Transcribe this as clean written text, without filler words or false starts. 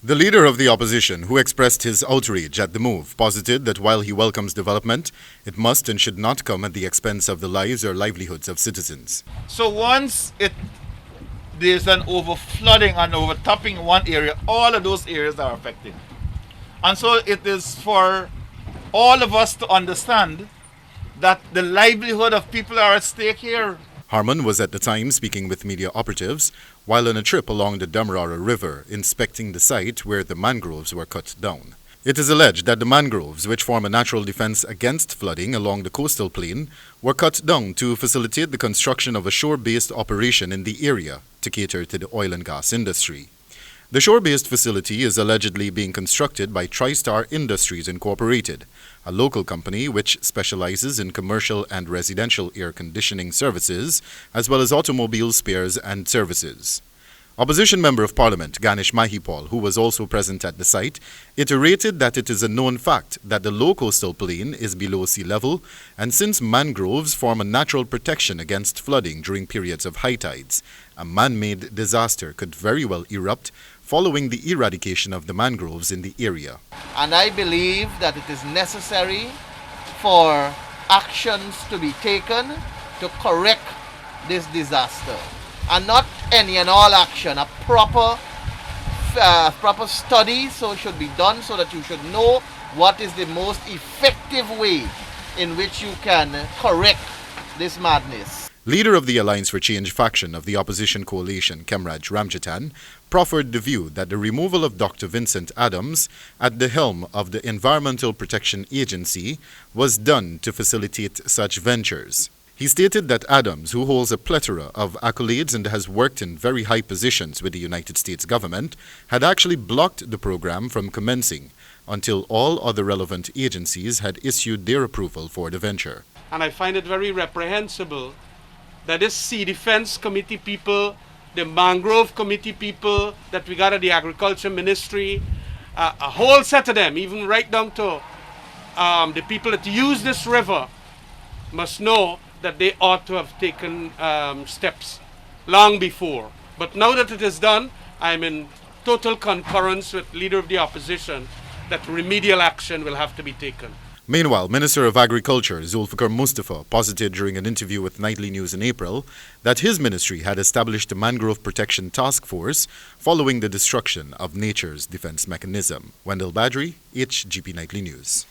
The leader of the opposition, who expressed his outrage at the move, posited that while he welcomes development, it must and should not come at the expense of the lives or livelihoods of citizens. So once there's an overflooding and overtopping in one area, all of those areas are affected. And so it is for all of us to understand that the livelihood of people are at stake here. Harmon was at the time speaking with media operatives while on a trip along the Demerara River, inspecting the site where the mangroves were cut down. It is alleged that the mangroves, which form a natural defense against flooding along the coastal plain, were cut down to facilitate the construction of a shore-based operation in the area to cater to the oil and gas industry. The shore-based facility is allegedly being constructed by TriStar Industries Incorporated, a local company which specializes in commercial and residential air conditioning services, as well as automobile spares and services. Opposition Member of Parliament Ganesh Mahipal, who was also present at the site, iterated that it is a known fact that the low coastal plain is below sea level, and since mangroves form a natural protection against flooding during periods of high tides, a man-made disaster could very well erupt following the eradication of the mangroves in the area. And I believe that it is necessary for actions to be taken to correct this disaster. And not any and all action, a proper study should be done so that you should know what is the most effective way in which you can correct this madness. Leader of the Alliance for Change faction of the opposition coalition, Kemraj Ramjatan, proffered the view that the removal of Dr. Vincent Adams at the helm of the Environmental Protection Agency was done to facilitate such ventures. He stated that Adams, who holds a plethora of accolades and has worked in very high positions with the United States government, had actually blocked the program from commencing until all other relevant agencies had issued their approval for the venture. And I find it very reprehensible that this Sea Defense Committee people, the Mangrove Committee people that we got at the Agriculture Ministry, a whole set of them, even right down to the people that use this river, must know that they ought to have taken steps long before. But now that it is done, I'm in total concurrence with Leader of the Opposition that remedial action will have to be taken. Meanwhile, Minister of Agriculture Zulfikar Mustafa posited during an interview with Nightly News in April that his ministry had established a mangrove protection task force following the destruction of nature's defense mechanism. Wendell Badrie, HGP Nightly News.